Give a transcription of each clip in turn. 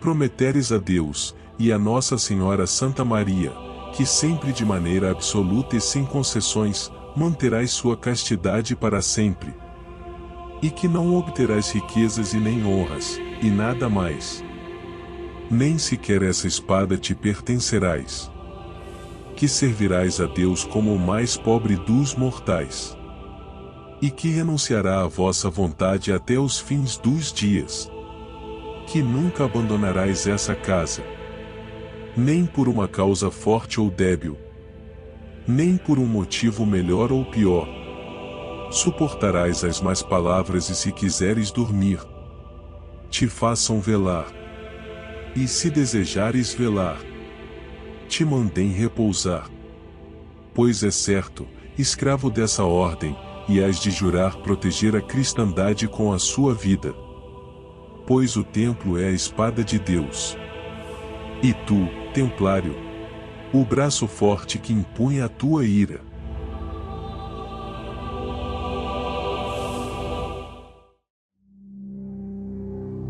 prometeres a Deus, e a Nossa Senhora Santa Maria, que sempre de maneira absoluta e sem concessões, manterás sua castidade para sempre. E que não obterás riquezas e nem honras, e nada mais. Nem sequer essa espada te pertencerás. Que servirás a Deus como o mais pobre dos mortais. E que renunciará à vossa vontade até os fins dos dias. Que nunca abandonarás essa casa. Nem por uma causa forte ou débil. Nem por um motivo melhor ou pior. Suportarás as más palavras e se quiseres dormir, te façam velar. E se desejares velar, te mandem repousar. Pois é certo, escravo dessa ordem, e hás de jurar proteger a cristandade com a sua vida. Pois o templo é a espada de Deus. E tu, templário, o braço forte que impunha a tua ira.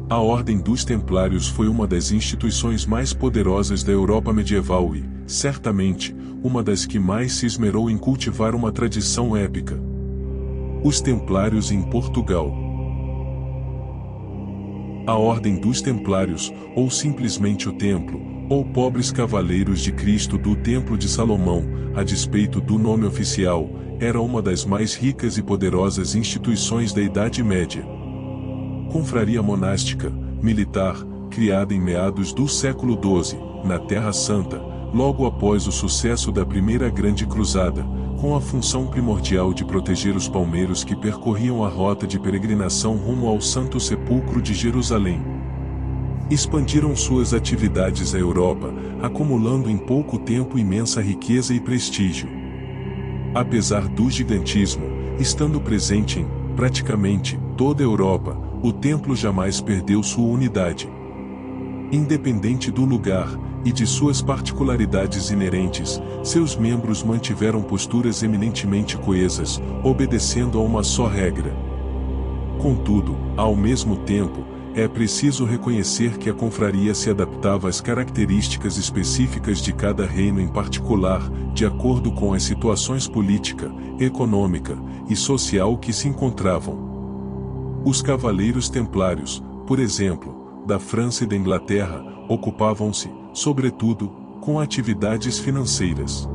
A Ordem dos Templários foi uma das instituições mais poderosas da Europa medieval e, certamente, uma das que mais se esmerou em cultivar uma tradição épica. Os Templários em Portugal. A Ordem dos Templários, ou simplesmente o Templo, ou pobres cavaleiros de Cristo do Templo de Salomão, a despeito do nome oficial, era uma das mais ricas e poderosas instituições da Idade Média. Confraria monástica, militar, criada em meados do século XII, na Terra Santa, logo após o sucesso da Primeira Grande Cruzada, com a função primordial de proteger os palmeiros que percorriam a rota de peregrinação rumo ao Santo Sepulcro de Jerusalém. Expandiram suas atividades à Europa, acumulando em pouco tempo imensa riqueza e prestígio. Apesar do gigantismo, estando presente em, praticamente, toda a Europa, o templo jamais perdeu sua unidade. Independente do lugar, e de suas particularidades inerentes, seus membros mantiveram posturas eminentemente coesas, obedecendo a uma só regra. Contudo, ao mesmo tempo, é preciso reconhecer que a confraria se adaptava às características específicas de cada reino em particular, de acordo com as situações política, econômica e social que se encontravam. Os cavaleiros templários, por exemplo, da França e da Inglaterra, ocupavam-se, sobretudo, com atividades financeiras.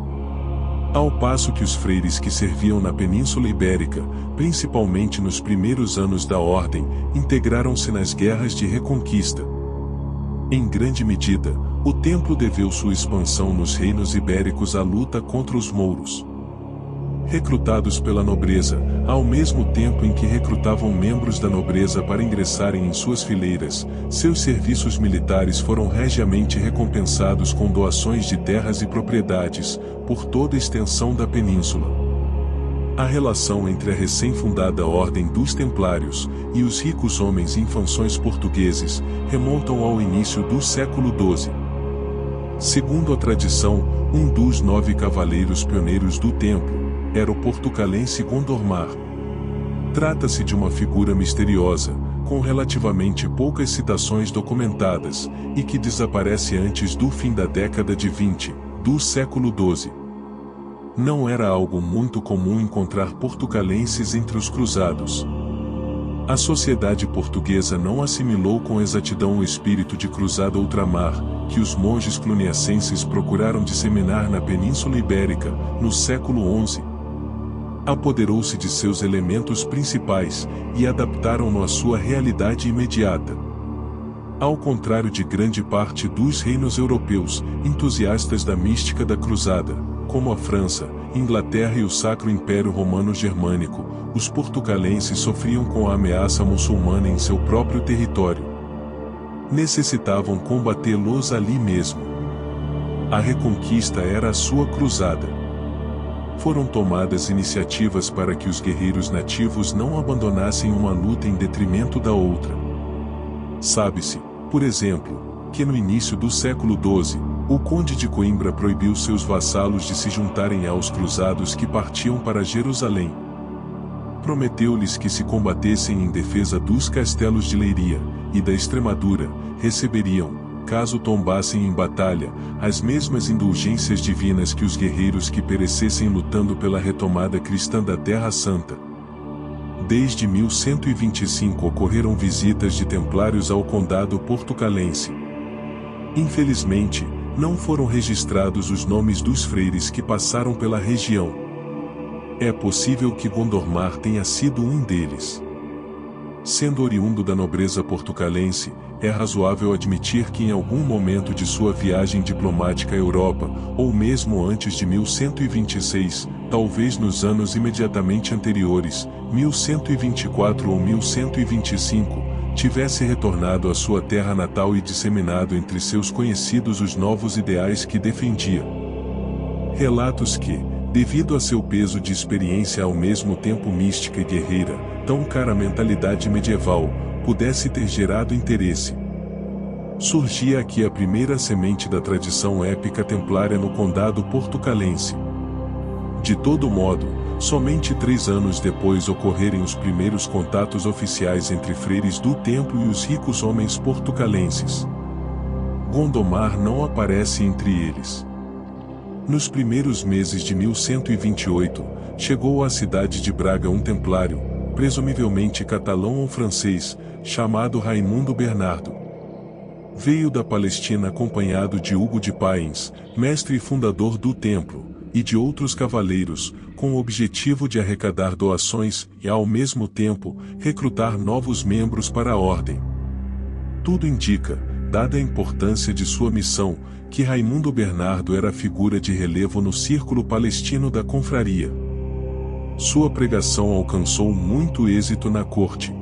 Ao passo que os freires que serviam na Península Ibérica, principalmente nos primeiros anos da Ordem, integraram-se nas guerras de reconquista. Em grande medida, o templo deveu sua expansão nos reinos ibéricos à luta contra os mouros. Recrutados pela nobreza, ao mesmo tempo em que recrutavam membros da nobreza para ingressarem em suas fileiras, seus serviços militares foram regiamente recompensados com doações de terras e propriedades, por toda a extensão da península. A relação entre a recém-fundada Ordem dos Templários e os ricos homens e infanções portugueses remontam ao início do século XII. Segundo a tradição, um dos 9 cavaleiros pioneiros do templo era o portucalense Gondomar. Trata-se de uma figura misteriosa, com relativamente poucas citações documentadas, e que desaparece antes do fim da década de 20, do século XII. Não era algo muito comum encontrar portucalenses entre os cruzados. A sociedade portuguesa não assimilou com exatidão o espírito de cruzada ultramar, que os monges cluniacenses procuraram disseminar na Península Ibérica, no século XI. Apoderou-se de seus elementos principais, e adaptaram-no à sua realidade imediata. Ao contrário de grande parte dos reinos europeus, entusiastas da mística da cruzada, como a França, Inglaterra e o Sacro Império Romano Germânico, os portucalenses sofriam com a ameaça muçulmana em seu próprio território. Necessitavam combatê-los ali mesmo. A reconquista era a sua cruzada. Foram tomadas iniciativas para que os guerreiros nativos não abandonassem uma luta em detrimento da outra. Sabe-se, por exemplo, que no início do século XII, o conde de Coimbra proibiu seus vassalos de se juntarem aos cruzados que partiam para Jerusalém. Prometeu-lhes que se combatessem em defesa dos castelos de Leiria e da Extremadura, receberiam, caso tombassem em batalha, as mesmas indulgências divinas que os guerreiros que perecessem lutando pela retomada cristã da Terra Santa. Desde 1125 ocorreram visitas de templários ao condado portucalense. Infelizmente, não foram registrados os nomes dos freires que passaram pela região. É possível que Gondomar tenha sido um deles. Sendo oriundo da nobreza portucalense, é razoável admitir que em algum momento de sua viagem diplomática à Europa, ou mesmo antes de 1126, talvez nos anos imediatamente anteriores, 1124 ou 1125, tivesse retornado à sua terra natal e disseminado entre seus conhecidos os novos ideais que defendia. Relatos que, devido a seu peso de experiência ao mesmo tempo mística e guerreira, tão cara à mentalidade medieval, pudesse ter gerado interesse. Surgia aqui a primeira semente da tradição épica templária no condado portucalense. De todo modo, somente 3 anos depois ocorrerem os primeiros contatos oficiais entre freires do templo e os ricos homens portucalenses. Gondomar não aparece entre eles. Nos primeiros meses de 1128, chegou à cidade de Braga um templário, presumivelmente catalão ou francês, chamado Raimundo Bernardo. Veio da Palestina acompanhado de Hugo de Paens, mestre e fundador do templo, e de outros cavaleiros, com o objetivo de arrecadar doações e, ao mesmo tempo, recrutar novos membros para a ordem. Tudo indica, dada a importância de sua missão, que Raimundo Bernardo era figura de relevo no círculo palestino da confraria. Sua pregação alcançou muito êxito na corte.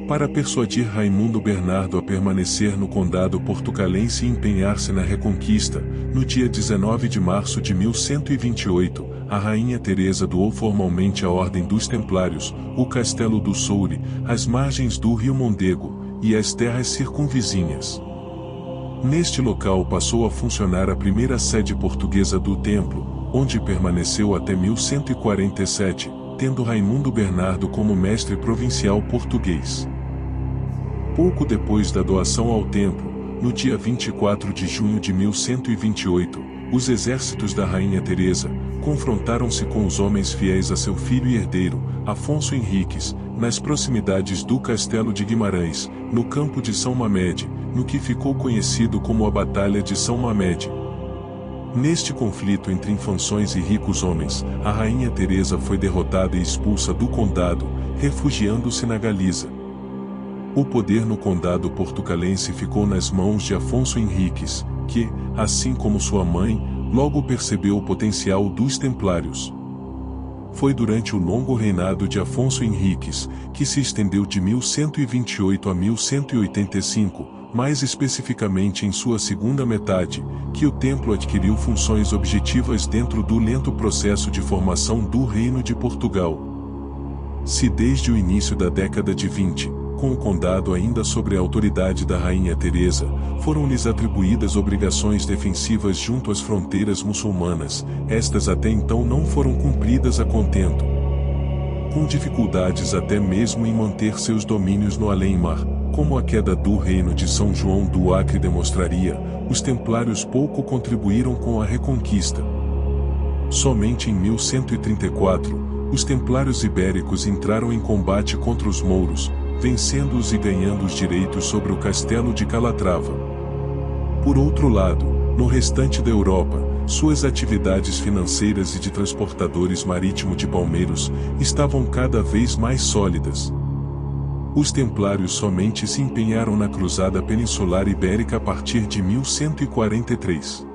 Para persuadir Raimundo Bernardo a permanecer no condado portucalense e empenhar-se na reconquista, no dia 19 de março de 1128, a rainha Teresa doou formalmente à Ordem dos Templários, o Castelo do Soure, as margens do rio Mondego, e as terras circunvizinhas. Neste local passou a funcionar a primeira sede portuguesa do templo, onde permaneceu até 1147, tendo Raimundo Bernardo como mestre provincial português. Pouco depois da doação ao templo, no dia 24 de junho de 1128, os exércitos da rainha Teresa confrontaram-se com os homens fiéis a seu filho e herdeiro, Afonso Henriques, nas proximidades do Castelo de Guimarães, no campo de São Mamede, no que ficou conhecido como a Batalha de São Mamede. Neste conflito entre infanções e ricos homens, a rainha Teresa foi derrotada e expulsa do condado, refugiando-se na Galiza. O poder no condado portucalense ficou nas mãos de Afonso Henriques, que, assim como sua mãe, logo percebeu o potencial dos templários. Foi durante o longo reinado de Afonso Henriques, que se estendeu de 1128 a 1185, mais especificamente em sua segunda metade, que o templo adquiriu funções objetivas dentro do lento processo de formação do Reino de Portugal. Se desde o início da década de 20, com o condado ainda sob a autoridade da rainha Teresa, foram-lhes atribuídas obrigações defensivas junto às fronteiras muçulmanas, estas até então não foram cumpridas a contento. Com dificuldades até mesmo em manter seus domínios no além-mar, como a queda do reino de São João do Acre demonstraria, os templários pouco contribuíram com a reconquista. Somente em 1134, os templários ibéricos entraram em combate contra os mouros, vencendo-os e ganhando os direitos sobre o castelo de Calatrava. Por outro lado, no restante da Europa, suas atividades financeiras e de transportadores marítimos de palmeiros estavam cada vez mais sólidas. Os templários somente se empenharam na cruzada peninsular ibérica a partir de 1143.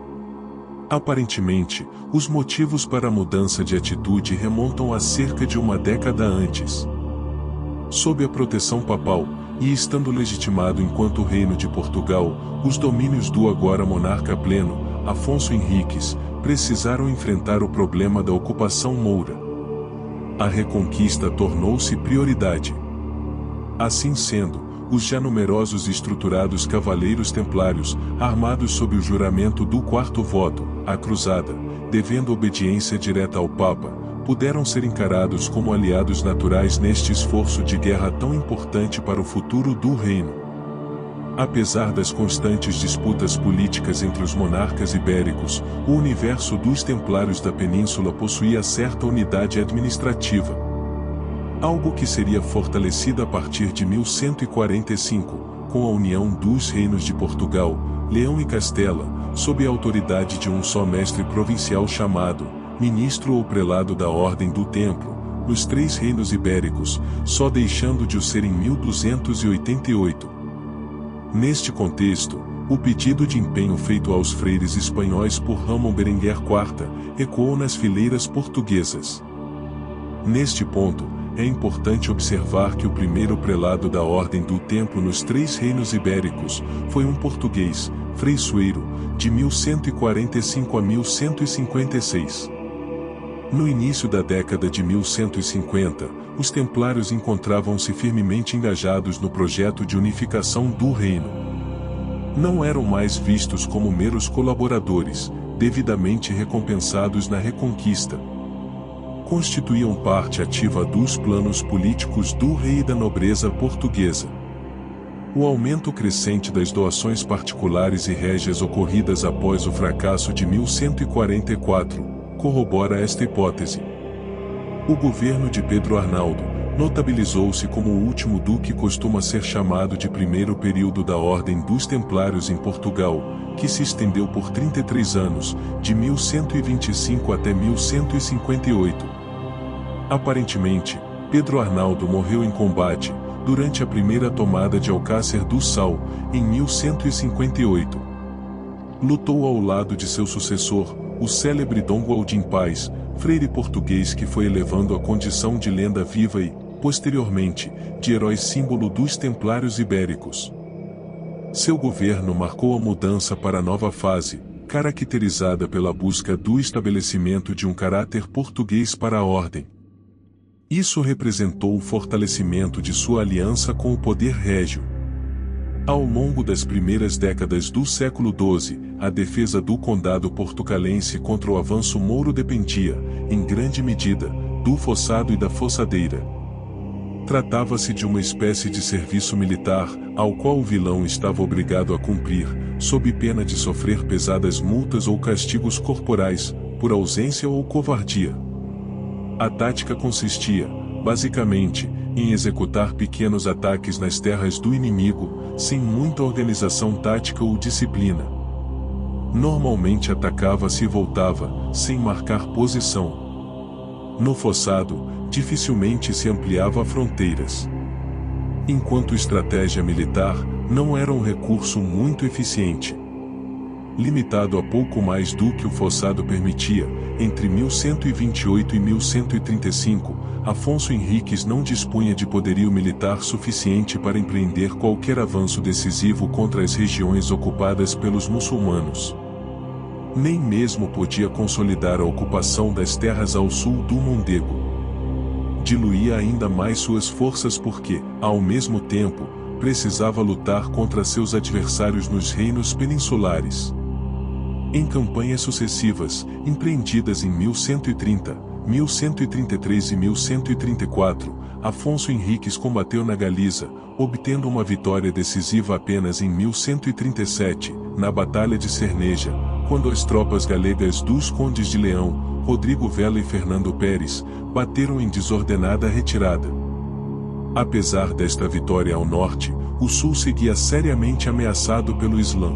Aparentemente, os motivos para a mudança de atitude remontam a cerca de uma década antes. Sob a proteção papal, e estando legitimado enquanto Reino de Portugal, os domínios do agora monarca pleno, Afonso Henriques, precisaram enfrentar o problema da ocupação moura. A reconquista tornou-se prioridade. Assim sendo, os já numerosos e estruturados cavaleiros templários, armados sob o juramento do quarto voto, a cruzada, devendo obediência direta ao Papa, puderam ser encarados como aliados naturais neste esforço de guerra tão importante para o futuro do reino. Apesar das constantes disputas políticas entre os monarcas ibéricos, o universo dos Templários da Península possuía certa unidade administrativa. Algo que seria fortalecido a partir de 1145, com a união dos reinos de Portugal, Leão e Castela, sob a autoridade de um só mestre provincial chamado ministro ou prelado da Ordem do Templo, nos 3 reinos ibéricos, só deixando de o ser em 1288. Neste contexto, o pedido de empenho feito aos freires espanhóis por Ramon Berenguer IV ecoou nas fileiras portuguesas. Neste ponto, é importante observar que o primeiro prelado da Ordem do Templo nos 3 reinos ibéricos foi um português, Frei Sueiro, de 1145 a 1156. No início da década de 1150, os templários encontravam-se firmemente engajados no projeto de unificação do reino. Não eram mais vistos como meros colaboradores, devidamente recompensados na Reconquista. Constituíam parte ativa dos planos políticos do rei e da nobreza portuguesa. O aumento crescente das doações particulares e régias ocorridas após o fracasso de 1144, corrobora esta hipótese. O governo de Pedro Arnaldo notabilizou-se como o último do que costuma ser chamado de primeiro período da Ordem dos Templários em Portugal, que se estendeu por 33 anos, de 1125 até 1158. Aparentemente, Pedro Arnaldo morreu em combate, durante a primeira tomada de Alcácer do Sal, em 1158. Lutou ao lado de seu sucessor, o célebre Dom Gualdim Paz, freire português que foi elevando a condição de lenda viva e, posteriormente, de herói símbolo dos Templários ibéricos. Seu governo marcou a mudança para a nova fase, caracterizada pela busca do estabelecimento de um caráter português para a Ordem. Isso representou o fortalecimento de sua aliança com o poder régio. Ao longo das primeiras décadas do século XII, a defesa do condado portucalense contra o avanço mouro dependia, em grande medida, do fossado e da fossadeira. Tratava-se de uma espécie de serviço militar, ao qual o vilão estava obrigado a cumprir, sob pena de sofrer pesadas multas ou castigos corporais, por ausência ou covardia. A tática consistia, basicamente, em executar pequenos ataques nas terras do inimigo, sem muita organização tática ou disciplina. Normalmente atacava-se e voltava, sem marcar posição. No fossado, dificilmente se ampliava fronteiras. Enquanto estratégia militar, não era um recurso muito eficiente. Limitado a pouco mais do que o fossado permitia, entre 1128 e 1135, Afonso Henriques não dispunha de poderio militar suficiente para empreender qualquer avanço decisivo contra as regiões ocupadas pelos muçulmanos. Nem mesmo podia consolidar a ocupação das terras ao sul do Mondego. Diluía ainda mais suas forças porque, ao mesmo tempo, precisava lutar contra seus adversários nos reinos peninsulares. Em campanhas sucessivas, empreendidas em 1130, 1133 e 1134, Afonso Henriques combateu na Galiza, obtendo uma vitória decisiva apenas em 1137, na Batalha de Cerneja, quando as tropas galegas dos Condes de Leão, Rodrigo Vela e Fernando Pérez, bateram em desordenada retirada. Apesar desta vitória ao norte, o sul seguia seriamente ameaçado pelo Islã.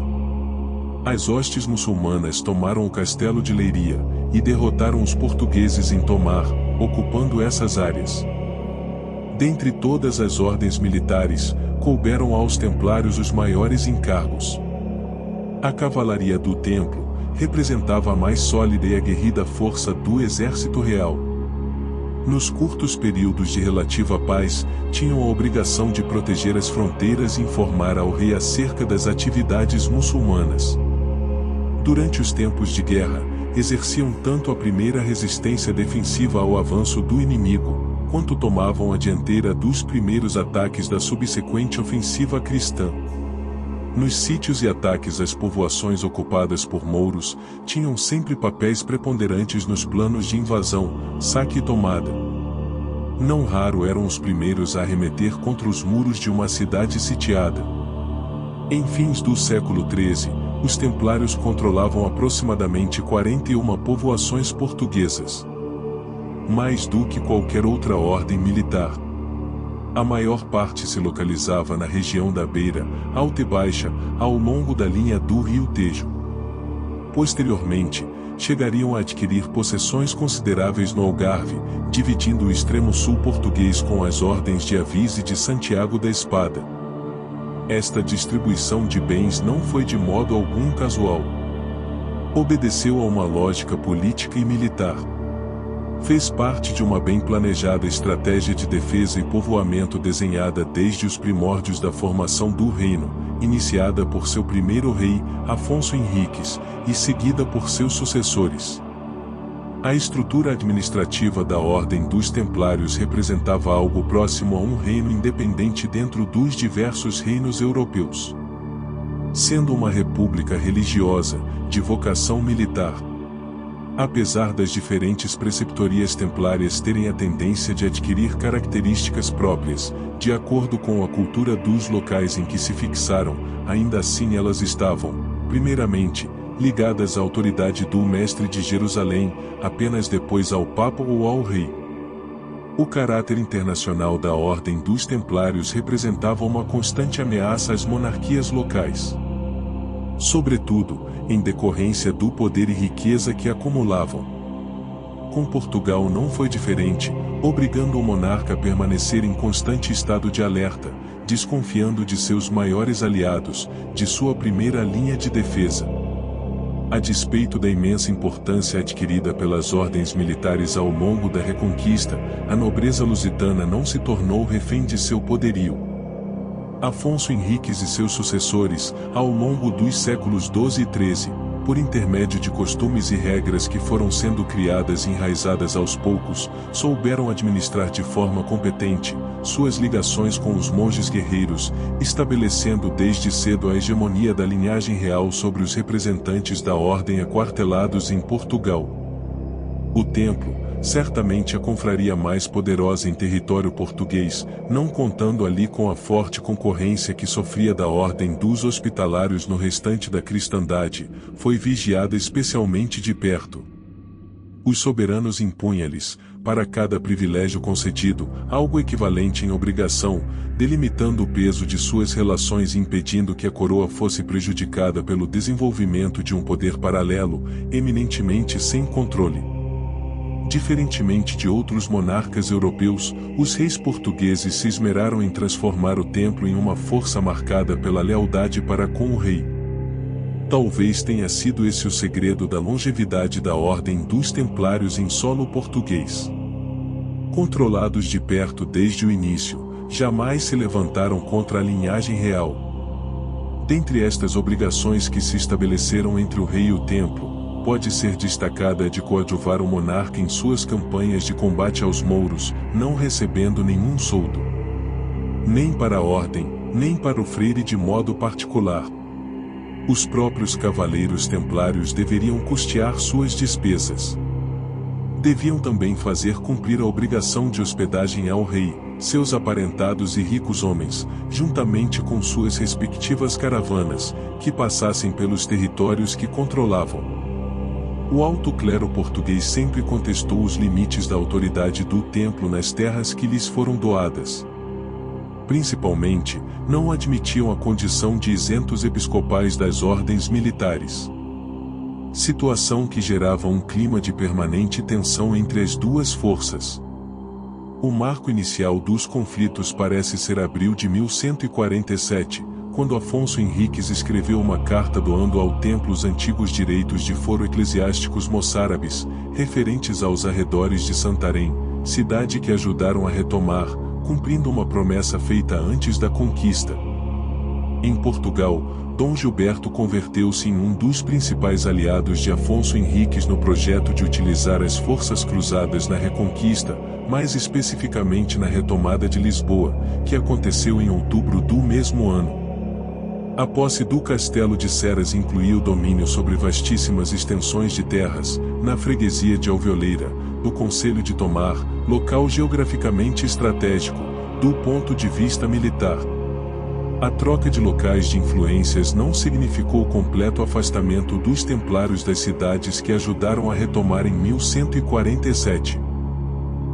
As hostes muçulmanas tomaram o castelo de Leiria, e derrotaram os portugueses em Tomar, ocupando essas áreas. Dentre todas as ordens militares, couberam aos templários os maiores encargos. A cavalaria do templo representava a mais sólida e aguerrida força do exército real. Nos curtos períodos de relativa paz, tinham a obrigação de proteger as fronteiras e informar ao rei acerca das atividades muçulmanas. Durante os tempos de guerra, exerciam tanto a primeira resistência defensiva ao avanço do inimigo, quanto tomavam a dianteira dos primeiros ataques da subsequente ofensiva cristã. Nos sítios e ataques às povoações ocupadas por mouros, tinham sempre papéis preponderantes nos planos de invasão, saque e tomada. Não raro eram os primeiros a arremeter contra os muros de uma cidade sitiada. Em fins do século XIII, os templários controlavam aproximadamente 41 povoações portuguesas. Mais do que qualquer outra ordem militar. A maior parte se localizava na região da Beira, Alta e Baixa, ao longo da linha do Rio Tejo. Posteriormente, chegariam a adquirir possessões consideráveis no Algarve, dividindo o extremo sul português com as ordens de Avis e de Santiago da Espada. Esta distribuição de bens não foi de modo algum casual. Obedeceu a uma lógica política e militar. Fez parte de uma bem planejada estratégia de defesa e povoamento desenhada desde os primórdios da formação do reino, iniciada por seu primeiro rei, Afonso Henriques, e seguida por seus sucessores. A estrutura administrativa da Ordem dos Templários representava algo próximo a um reino independente dentro dos diversos reinos europeus. Sendo uma república religiosa, de vocação militar. Apesar das diferentes preceptorias templárias terem a tendência de adquirir características próprias, de acordo com a cultura dos locais em que se fixaram, ainda assim elas estavam, primeiramente, ligadas à autoridade do mestre de Jerusalém, apenas depois ao Papa ou ao Rei. O caráter internacional da Ordem dos Templários representava uma constante ameaça às monarquias locais. Sobretudo, em decorrência do poder e riqueza que acumulavam. Com Portugal não foi diferente, obrigando o monarca a permanecer em constante estado de alerta, desconfiando de seus maiores aliados, de sua primeira linha de defesa. A despeito da imensa importância adquirida pelas ordens militares ao longo da Reconquista, a nobreza lusitana não se tornou refém de seu poderio. Afonso Henriques e seus sucessores, ao longo dos séculos XII e XIII, por intermédio de costumes e regras que foram sendo criadas e enraizadas aos poucos, souberam administrar de forma competente suas ligações com os monges guerreiros, estabelecendo desde cedo a hegemonia da linhagem real sobre os representantes da ordem aquartelados em Portugal. O templo, certamente a confraria mais poderosa em território português, não contando ali com a forte concorrência que sofria da ordem dos hospitalários no restante da cristandade, foi vigiada especialmente de perto. Os soberanos impunham-lhes, para cada privilégio concedido, algo equivalente em obrigação, delimitando o peso de suas relações e impedindo que a coroa fosse prejudicada pelo desenvolvimento de um poder paralelo, eminentemente sem controle. Diferentemente de outros monarcas europeus, os reis portugueses se esmeraram em transformar o templo em uma força marcada pela lealdade para com o rei. Talvez tenha sido esse o segredo da longevidade da Ordem dos Templários em solo português. Controlados de perto desde o início, jamais se levantaram contra a linhagem real. Dentre estas obrigações que se estabeleceram entre o rei e o templo, pode ser destacada a de coadjuvar o monarca em suas campanhas de combate aos mouros, não recebendo nenhum soldo. Nem para a ordem, nem para o freire de modo particular. Os próprios cavaleiros templários deveriam custear suas despesas. Deviam também fazer cumprir a obrigação de hospedagem ao rei, seus aparentados e ricos homens, juntamente com suas respectivas caravanas, que passassem pelos territórios que controlavam. O alto clero português sempre contestou os limites da autoridade do templo nas terras que lhes foram doadas. Principalmente, não admitiam a condição de isentos episcopais das ordens militares. Situação que gerava um clima de permanente tensão entre as duas forças. O marco inicial dos conflitos parece ser abril de 1147, quando Afonso Henriques escreveu uma carta doando ao templo os antigos direitos de foro eclesiásticos moçárabes, referentes aos arredores de Santarém, cidade que ajudaram a retomar, cumprindo uma promessa feita antes da conquista. Em Portugal, Dom Gilberto converteu-se em um dos principais aliados de Afonso Henriques no projeto de utilizar as forças cruzadas na Reconquista, mais especificamente na retomada de Lisboa, que aconteceu em outubro do mesmo ano. A posse do Castelo de Ceras incluía o domínio sobre vastíssimas extensões de terras, na freguesia de Alveoleira, do Concelho de Tomar, local geograficamente estratégico, do ponto de vista militar. A troca de locais de influências não significou o completo afastamento dos templários das cidades que ajudaram a retomar em 1147.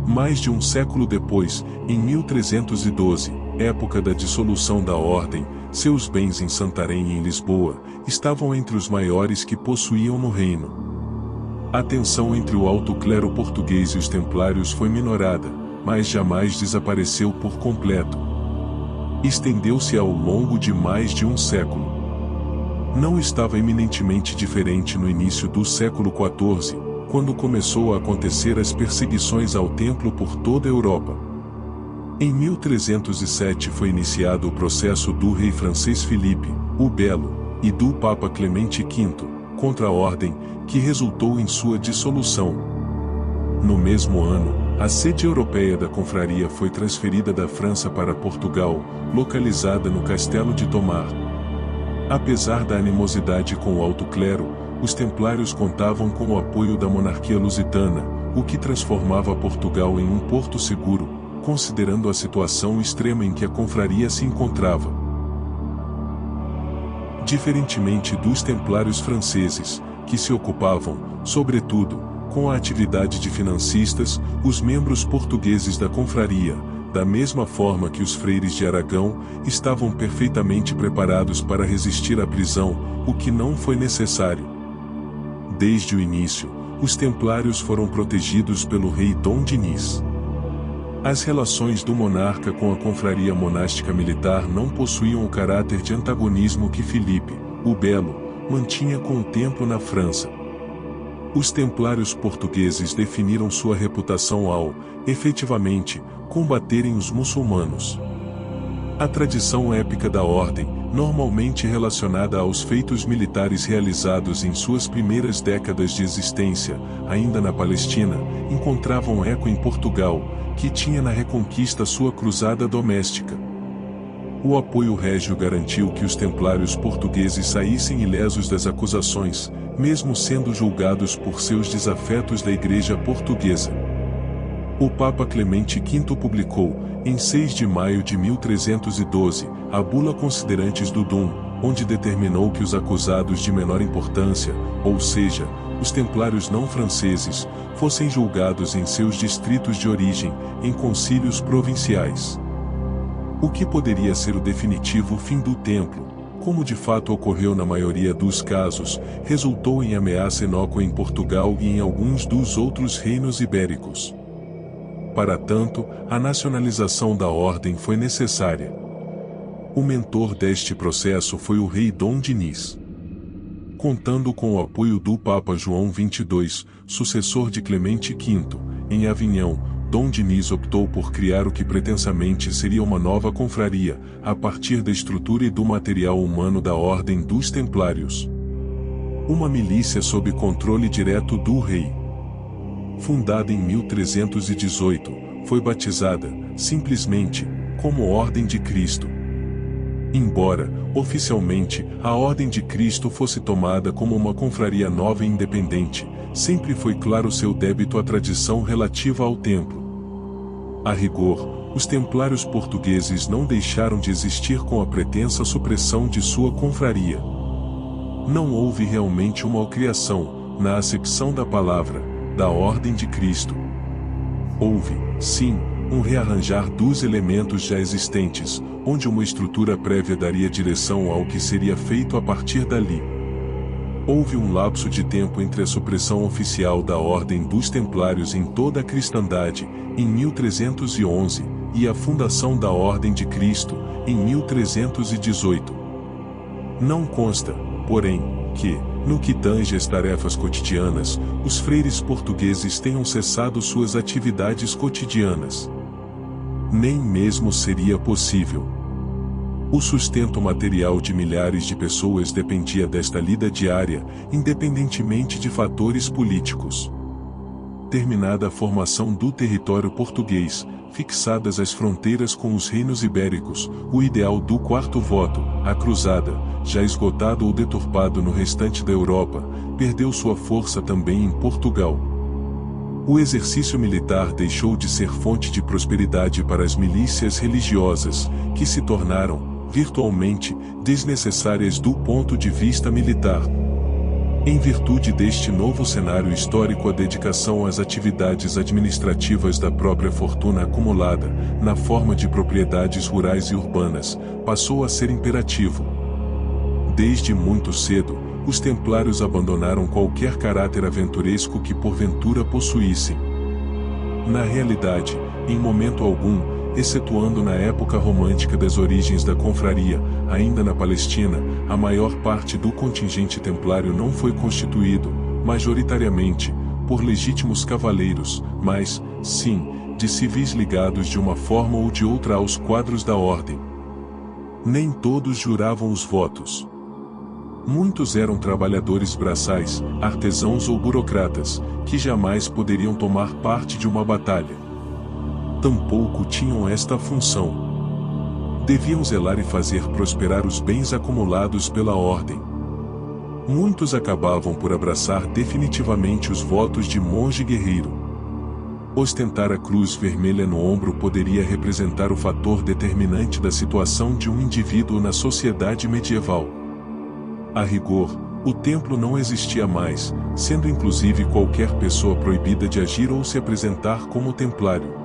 Mais de um século depois, em 1312, época da dissolução da ordem, seus bens em Santarém e em Lisboa estavam entre os maiores que possuíam no reino. A tensão entre o alto clero português e os templários foi minorada, mas jamais desapareceu por completo. Estendeu-se ao longo de mais de um século. Não estava eminentemente diferente no início do século XIV, quando começou a acontecer as perseguições ao templo por toda a Europa. Em 1307 foi iniciado o processo do rei francês Filipe, o Belo, e do Papa Clemente V, contra a ordem, que resultou em sua dissolução. No mesmo ano, a sede europeia da confraria foi transferida da França para Portugal, localizada no Castelo de Tomar. Apesar da animosidade com o alto clero, os templários contavam com o apoio da monarquia lusitana, o que transformava Portugal em um porto seguro, considerando a situação extrema em que a confraria se encontrava. Diferentemente dos templários franceses, que se ocupavam, sobretudo, com a atividade de financistas, os membros portugueses da confraria, da mesma forma que os freires de Aragão, estavam perfeitamente preparados para resistir à prisão, o que não foi necessário. Desde o início, os templários foram protegidos pelo rei Dom Dinis. As relações do monarca com a confraria monástica militar não possuíam o caráter de antagonismo que Filipe, o Belo, mantinha com o templo na França. Os templários portugueses definiram sua reputação ao, efetivamente, combaterem os muçulmanos. A tradição épica da ordem, normalmente relacionada aos feitos militares realizados em suas primeiras décadas de existência, ainda na Palestina, encontrava um eco em Portugal, que tinha na Reconquista sua cruzada doméstica. O apoio régio garantiu que os templários portugueses saíssem ilesos das acusações, mesmo sendo julgados por seus desafetos da Igreja Portuguesa. O Papa Clemente V publicou, em 6 de maio de 1312, a Bula Considerantes do Dum, onde determinou que os acusados de menor importância, ou seja, os templários não franceses, fossem julgados em seus distritos de origem, em concílios provinciais. O que poderia ser o definitivo fim do templo, como de fato ocorreu na maioria dos casos, resultou em ameaça inócua em Portugal e em alguns dos outros reinos ibéricos. Para tanto, a nacionalização da ordem foi necessária. O mentor deste processo foi o rei Dom Dinis. Contando com o apoio do Papa João XXII, sucessor de Clemente V, em Avignon, Dom Dinis optou por criar o que pretensamente seria uma nova confraria, a partir da estrutura e do material humano da Ordem dos Templários. Uma milícia sob controle direto do rei. Fundada em 1318, foi batizada, simplesmente, como Ordem de Cristo. Embora, oficialmente, a Ordem de Cristo fosse tomada como uma confraria nova e independente, sempre foi claro seu débito à tradição relativa ao templo. A rigor, os templários portugueses não deixaram de existir com a pretensa supressão de sua confraria. Não houve realmente uma criação, na acepção da palavra, da Ordem de Cristo. Houve, sim, um rearranjar dos elementos já existentes, onde uma estrutura prévia daria direção ao que seria feito a partir dali. Houve um lapso de tempo entre a supressão oficial da Ordem dos Templários em toda a cristandade, em 1311, e a fundação da Ordem de Cristo, em 1318. Não consta, porém, que, no que tange às tarefas cotidianas, os freires portugueses tenham cessado suas atividades cotidianas. Nem mesmo seria possível. O sustento material de milhares de pessoas dependia desta lida diária, independentemente de fatores políticos. Terminada a formação do território português, fixadas as fronteiras com os reinos ibéricos, o ideal do quarto voto, a cruzada, já esgotado ou deturpado no restante da Europa, perdeu sua força também em Portugal. O exercício militar deixou de ser fonte de prosperidade para as milícias religiosas, que se tornaram, virtualmente, desnecessárias do ponto de vista militar. Em virtude deste novo cenário histórico, a dedicação às atividades administrativas da própria fortuna acumulada, na forma de propriedades rurais e urbanas, passou a ser imperativo. Desde muito cedo, os templários abandonaram qualquer caráter aventuresco que porventura possuíssem. Na realidade, em momento algum, excetuando na época romântica das origens da confraria, ainda na Palestina, a maior parte do contingente templário não foi constituído, majoritariamente, por legítimos cavaleiros, mas, sim, de civis ligados de uma forma ou de outra aos quadros da ordem. Nem todos juravam os votos. Muitos eram trabalhadores braçais, artesãos ou burocratas, que jamais poderiam tomar parte de uma batalha. Tampouco tinham esta função. Deviam zelar e fazer prosperar os bens acumulados pela ordem. Muitos acabavam por abraçar definitivamente os votos de monge guerreiro. Ostentar a cruz vermelha no ombro poderia representar o fator determinante da situação de um indivíduo na sociedade medieval. A rigor, o templo não existia mais, sendo inclusive qualquer pessoa proibida de agir ou se apresentar como templário.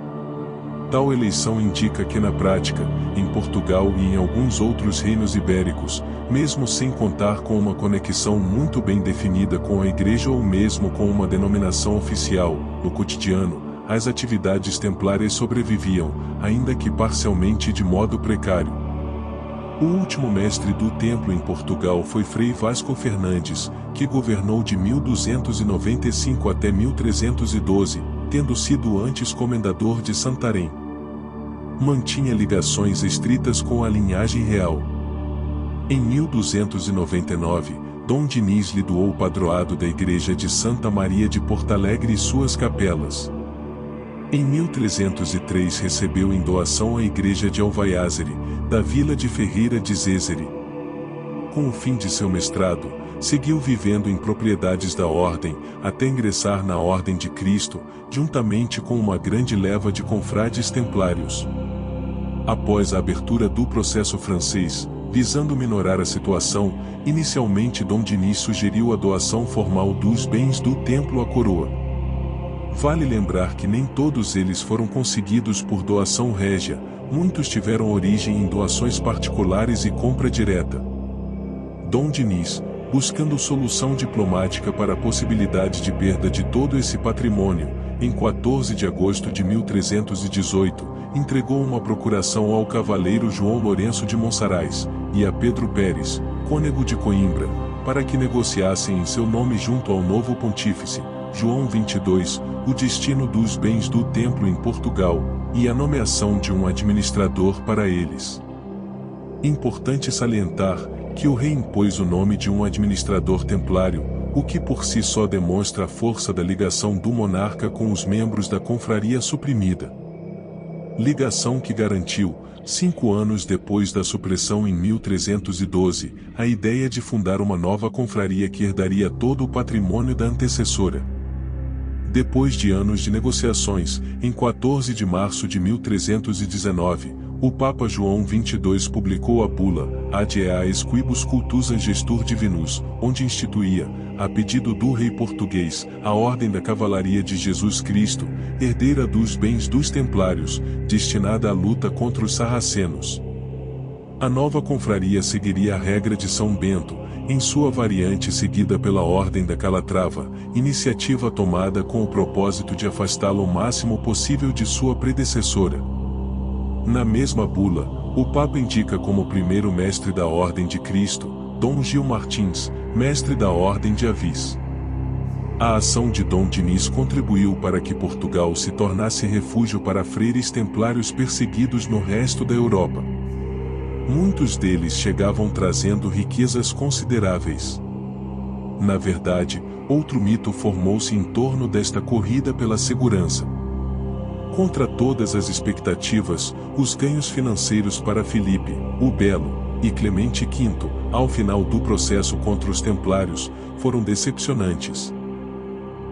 Tal eleição indica que na prática, em Portugal e em alguns outros reinos ibéricos, mesmo sem contar com uma conexão muito bem definida com a Igreja ou mesmo com uma denominação oficial, no cotidiano, as atividades templárias sobreviviam, ainda que parcialmente e de modo precário. O último mestre do templo em Portugal foi Frei Vasco Fernandes, que governou de 1295 até 1312, tendo sido antes comendador de Santarém. Mantinha ligações estritas com a linhagem real. Em 1299, Dom Dinis lhe doou o padroado da igreja de Santa Maria de Portalegre e suas capelas. Em 1303 recebeu em doação a igreja de Alvaiázere, da vila de Ferreira de Zézere. Com o fim de seu mestrado, seguiu vivendo em propriedades da ordem, até ingressar na Ordem de Cristo, juntamente com uma grande leva de confrades templários. Após a abertura do processo francês, visando minorar a situação, inicialmente Dom Dinis sugeriu a doação formal dos bens do templo à coroa. Vale lembrar que nem todos eles foram conseguidos por doação régia, muitos tiveram origem em doações particulares e compra direta. Dom Dinis, buscando solução diplomática para a possibilidade de perda de todo esse patrimônio, em 14 de agosto de 1318, entregou uma procuração ao cavaleiro João Lourenço de Monsaraz e a Pedro Pérez, cônego de Coimbra, para que negociassem em seu nome junto ao novo pontífice, João XXII, o destino dos bens do templo em Portugal, e a nomeação de um administrador para eles. Importante salientar que o rei impôs o nome de um administrador templário, o que por si só demonstra a força da ligação do monarca com os membros da confraria suprimida. Ligação que garantiu, 5 anos depois da supressão em 1312, a ideia de fundar uma nova confraria que herdaria todo o patrimônio da antecessora. Depois de anos de negociações, em 14 de março de 1319, o Papa João XXII publicou a bula Ad Eaes Quibus Cultus Gestur Divinus, onde instituía, a pedido do rei português, a Ordem da Cavalaria de Jesus Cristo, herdeira dos bens dos templários, destinada à luta contra os sarracenos. A nova confraria seguiria a regra de São Bento, em sua variante seguida pela Ordem da Calatrava, iniciativa tomada com o propósito de afastá-la o máximo possível de sua predecessora. Na mesma bula, o Papa indica como primeiro mestre da Ordem de Cristo, Dom Gil Martins, mestre da Ordem de Avis. A ação de Dom Dinis contribuiu para que Portugal se tornasse refúgio para freires templários perseguidos no resto da Europa. Muitos deles chegavam trazendo riquezas consideráveis. Na verdade, outro mito formou-se em torno desta corrida pela segurança. Contra todas as expectativas, os ganhos financeiros para Filipe, o Belo, e Clemente V, ao final do processo contra os templários, foram decepcionantes.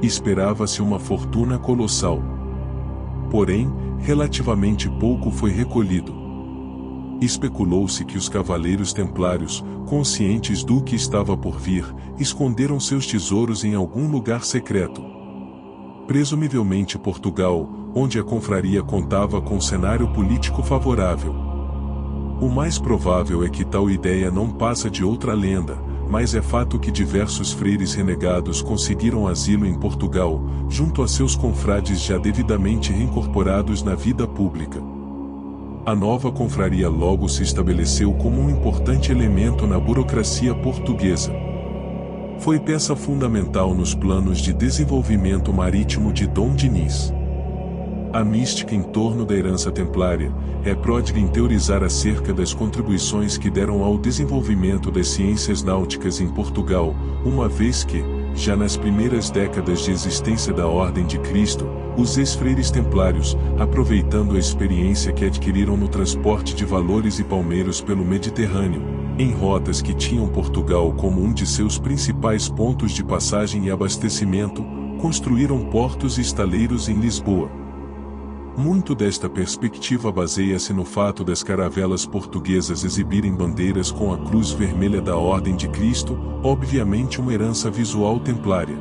Esperava-se uma fortuna colossal. Porém, relativamente pouco foi recolhido. Especulou-se que os cavaleiros templários, conscientes do que estava por vir, esconderam seus tesouros em algum lugar secreto. Presumivelmente Portugal, onde a confraria contava com um cenário político favorável. O mais provável é que tal ideia não passa de outra lenda, mas é fato que diversos freires renegados conseguiram asilo em Portugal, junto a seus confrades já devidamente reincorporados na vida pública. A nova confraria logo se estabeleceu como um importante elemento na burocracia portuguesa. Foi peça fundamental nos planos de desenvolvimento marítimo de Dom Dinis. A mística em torno da herança templária é pródiga em teorizar acerca das contribuições que deram ao desenvolvimento das ciências náuticas em Portugal, uma vez que, já nas primeiras décadas de existência da Ordem de Cristo, os ex-freires templários, aproveitando a experiência que adquiriram no transporte de valores e palmeiros pelo Mediterrâneo, em rotas que tinham Portugal como um de seus principais pontos de passagem e abastecimento, construíram portos e estaleiros em Lisboa. Muito desta perspectiva baseia-se no fato das caravelas portuguesas exibirem bandeiras com a cruz vermelha da Ordem de Cristo, obviamente uma herança visual templária.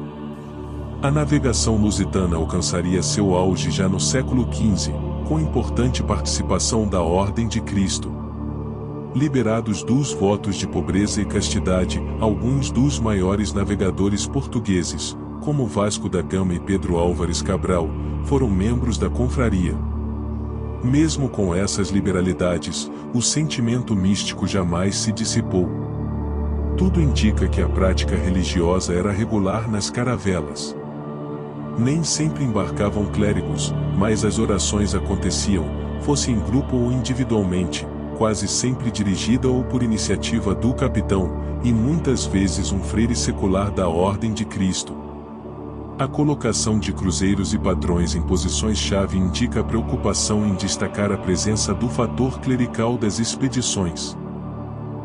A navegação lusitana alcançaria seu auge já no século XV, com importante participação da Ordem de Cristo. Liberados dos votos de pobreza e castidade, alguns dos maiores navegadores portugueses, como Vasco da Gama e Pedro Álvares Cabral, foram membros da confraria. Mesmo com essas liberalidades, o sentimento místico jamais se dissipou. Tudo indica que a prática religiosa era regular nas caravelas. Nem sempre embarcavam clérigos, mas as orações aconteciam, fosse em grupo ou individualmente, quase sempre dirigida ou por iniciativa do capitão, e muitas vezes um freire secular da Ordem de Cristo. A colocação de cruzeiros e padrões em posições-chave indica a preocupação em destacar a presença do fator clerical das expedições.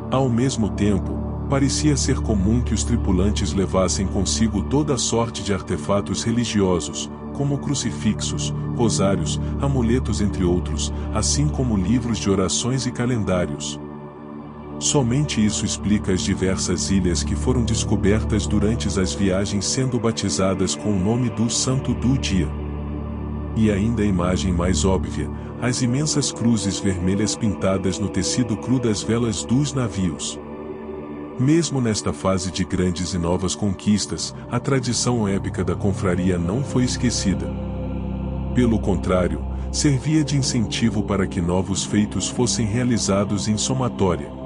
Ao mesmo tempo, parecia ser comum que os tripulantes levassem consigo toda a sorte de artefatos religiosos, como crucifixos, rosários, amuletos entre outros, assim como livros de orações e calendários. Somente isso explica as diversas ilhas que foram descobertas durante as viagens sendo batizadas com o nome do santo do dia. E ainda a imagem mais óbvia, as imensas cruzes vermelhas pintadas no tecido cru das velas dos navios. Mesmo nesta fase de grandes e novas conquistas, a tradição épica da confraria não foi esquecida. Pelo contrário, servia de incentivo para que novos feitos fossem realizados em somatória.